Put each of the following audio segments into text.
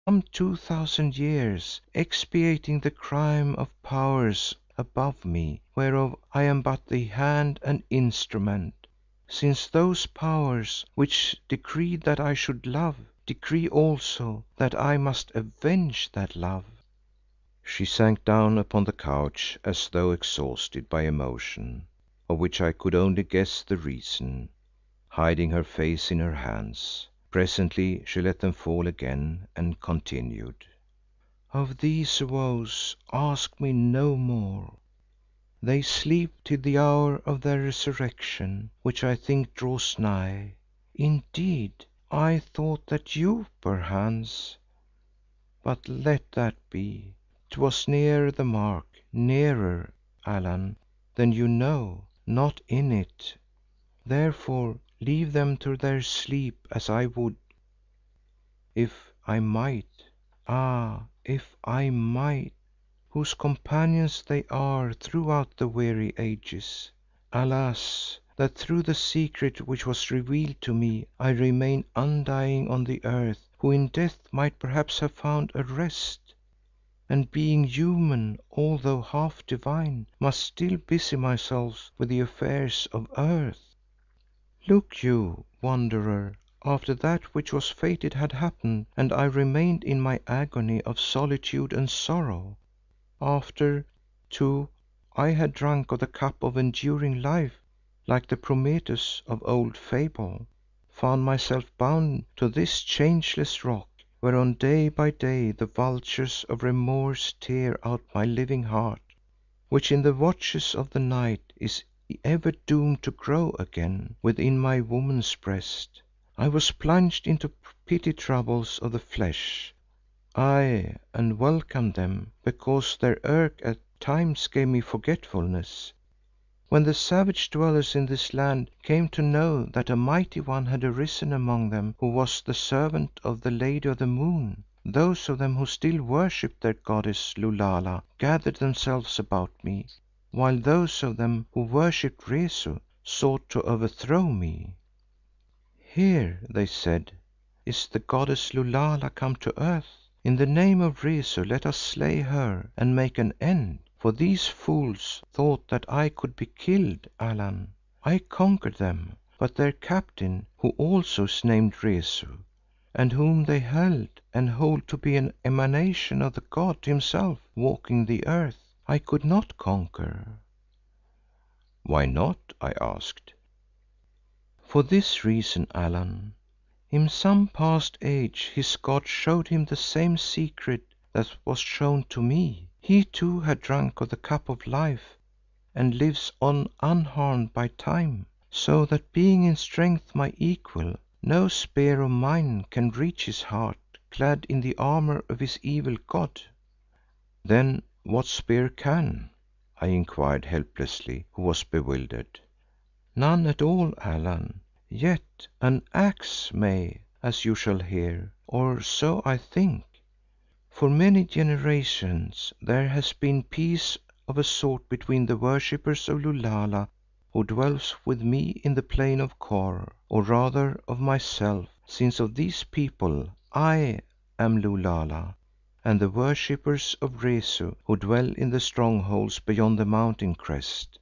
some 2000 years, expiating the crime of powers above me, whereof I am but the hand and instrument, since those powers which decreed that I should love, decree also that I must avenge that love." She sank down upon the couch as though exhausted by emotion, of which I could only guess the reason, hiding her face in her hands. Presently she let them fall again and continued, "Of these woes ask me no more. They sleep till the hour of their resurrection, which I think draws nigh. Indeed, I thought that you perchance, but let that be. 'Twas near the mark, nearer, Allan, than you know, not in it. Therefore leave them to their sleep as I would, if I might. Ah, if I might, whose companions they are throughout the weary ages. Alas, that through the secret which was revealed to me I remain undying on the earth, who in death might perhaps have found a rest, and being human although half divine, must still busy myself with the affairs of earth. Look you, Wanderer, after that which was fated had happened and I remained in my agony of solitude and sorrow, after, too, I had drunk of the cup of enduring life like the Prometheus of old fable, found myself bound to this changeless rock, whereon day by day the vultures of remorse tear out my living heart, which in the watches of the night is ever doomed to grow again within my woman's breast. I was plunged into petty troubles of the flesh, aye, and welcomed them, because their irk at times gave me forgetfulness. When the savage dwellers in this land came to know that a mighty one had arisen among them who was the servant of the Lady of the Moon, those of them who still worshipped their goddess Lulala gathered themselves about me, while those of them who worshipped Rezu sought to overthrow me. 'Here,' they said, 'is the goddess Lulala come to earth. In the name of Rezu let us slay her and make an end, for these fools thought that I could be killed, Allan. I conquered them, but their captain, who also is named Rezu, and whom they held and hold to be an emanation of the god himself walking the earth, I could not conquer.' 'Why not?' I asked. 'For this reason, Allan. In some past age his god showed him the same secret that was shown to me. He too had drunk of the cup of life and lives on unharmed by time, so that being in strength my equal, no spear of mine can reach his heart clad in the armour of his evil god.' 'Then what spear can?' I inquired helplessly, who was bewildered. 'None at all, Allan. Yet an axe may, as you shall hear, or so I think. For many generations there has been peace of a sort between the worshippers of Lulala who dwells with me in the plain of Kôr, or rather of myself, since of these people I am Lulala, and the worshippers of Rezu who dwell in the strongholds beyond the mountain crest.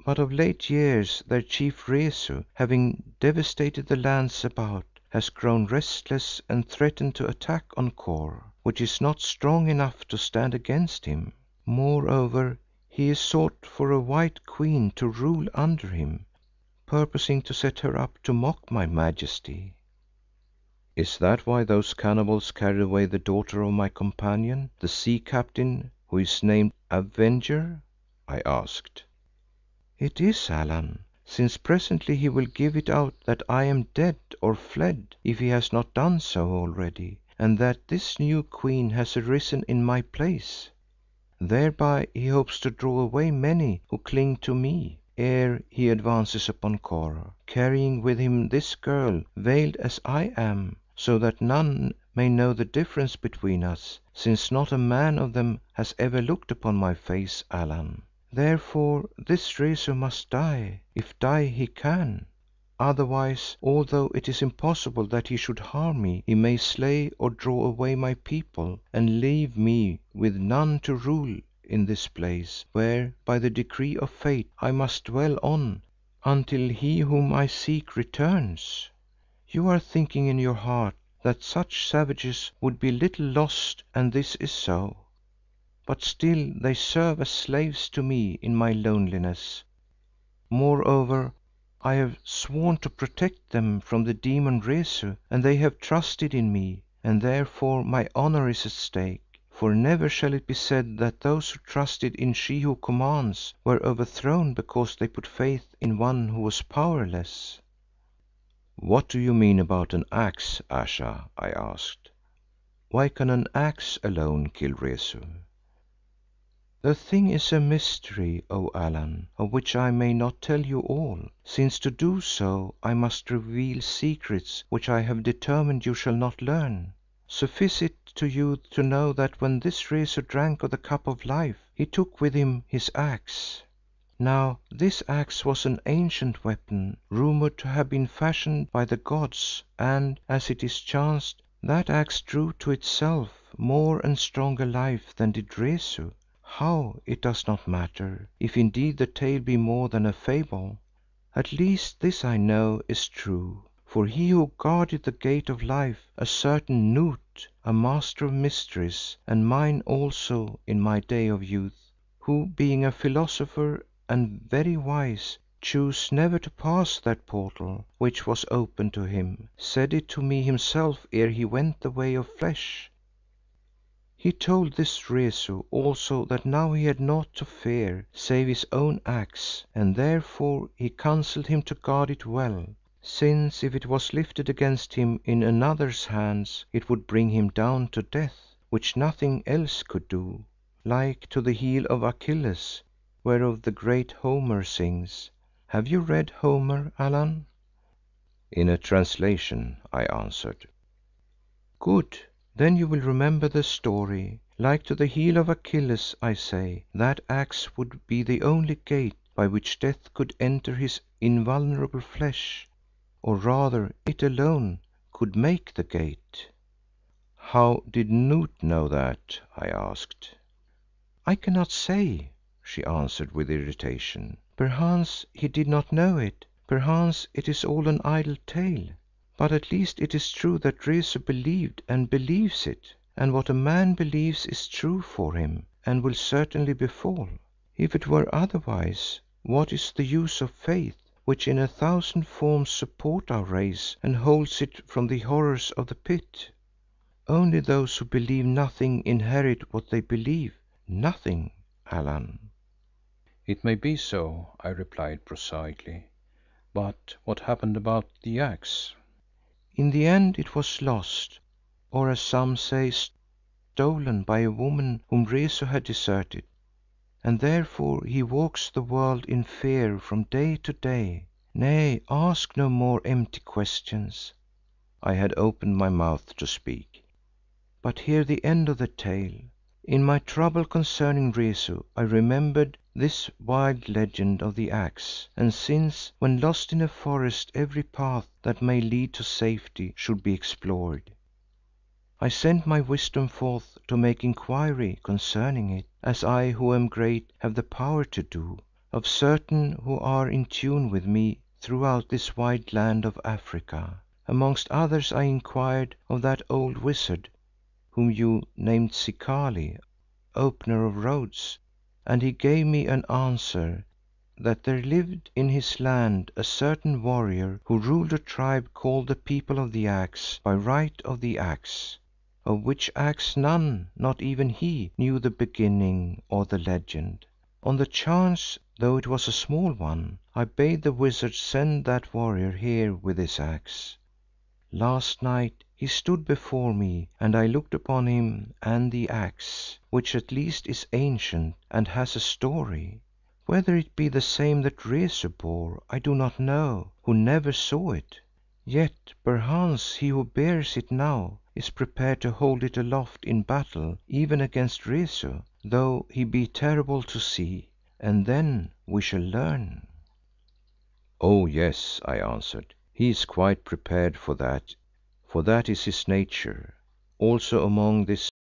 But of late years their chief Rezu, having devastated the lands about, has grown restless and threatened to attack on Kôr, which is not strong enough to stand against him. Moreover, he has sought for a white queen to rule under him, purposing to set her up to mock my majesty." "Is that why those cannibals carried away the daughter of my companion, the sea captain who is named Avenger?" I asked. "It is, Allan, since presently he will give it out that I am dead or fled, if he has not done so already, and that this new queen has arisen in my place. Thereby he hopes to draw away many who cling to me, ere he advances upon Kôr, carrying with him this girl veiled as I am, so that none may know the difference between us, since not a man of them has ever looked upon my face, Allan. Therefore this Rezu must die, if die he can." Otherwise, although it is impossible that he should harm me, he may slay or draw away my people and leave me with none to rule in this place where by the decree of fate I must dwell on until he whom I seek returns. You are thinking in your heart that such savages would be little lost and this is so, but still they serve as slaves to me in my loneliness. Moreover, I have sworn to protect them from the demon Rezu and they have trusted in me and therefore my honour is at stake. For never shall it be said that those who trusted in She who commands were overthrown because they put faith in one who was powerless." "What do you mean about an axe, Ayesha?" I asked. "Why can an axe alone kill Rezu?" "The thing is a mystery, O Allan, of which I may not tell you all, since to do so I must reveal secrets which I have determined you shall not learn. Suffice it to you to know that when this Rezu drank of the cup of life, he took with him his axe. Now this axe was an ancient weapon, rumoured to have been fashioned by the gods and, as it is chanced, that axe drew to itself more and stronger life than did Rezu. How, it does not matter, if indeed the tale be more than a fable. At least this I know is true, for he who guarded the gate of life, a certain Noot, a master of mysteries and mine also in my day of youth, who being a philosopher and very wise, chose never to pass that portal which was open to him, said it to me himself ere he went the way of flesh. He told this Rezu also that now he had naught to fear save his own axe and therefore he counselled him to guard it well, since if it was lifted against him in another's hands it would bring him down to death, which nothing else could do, like to the heel of Achilles, whereof the great Homer sings. Have you read Homer, Allan?" "In a translation," I answered. "Good, then you will remember the story. Like to the heel of Achilles, I say, that axe would be the only gate by which death could enter his invulnerable flesh, or rather it alone could make the gate." "How did Noot know that?" I asked. "I cannot say," she answered with irritation. "Perchance he did not know it, perchance it is all an idle tale. But at least it is true that Rezu believed and believes it, and what a man believes is true for him and will certainly befall. If it were otherwise, what is the use of faith, which in 1,000 forms supports our race and holds it from the horrors of the pit? Only those who believe nothing inherit what they believe, nothing, Allan." "It may be so," I replied prosaically, "but what happened about the axe?" "In the end it was lost, or as some say, stolen by a woman whom Rezu had deserted, and therefore he walks the world in fear from day to day. Nay, ask no more empty questions." I had opened my mouth to speak. "But hear the end of the tale. In my trouble concerning Rezu I remembered this wild legend of the axe, and since when lost in a forest every path that may lead to safety should be explored, I sent my wisdom forth to make inquiry concerning it, as I who am great have the power to do, of certain who are in tune with me throughout this wide land of Africa. Amongst others I inquired of that old wizard whom you named Zikali, Opener of Roads, and he gave me an answer that there lived in his land a certain warrior who ruled a tribe called the People of the Axe by right of the axe, of which axe none, not even he, knew the beginning or the legend. On the chance, though it was a small one, I bade the wizard send that warrior here with his axe. Last night he stood before me and I looked upon him and the axe, which at least is ancient and has a story. Whether it be the same that Rezu bore, I do not know, who never saw it. Yet perchance he who bears it now is prepared to hold it aloft in battle even against Rezu, though he be terrible to see, and then we shall learn." "Oh yes," I answered, "he is quite prepared for that is his nature. Also among this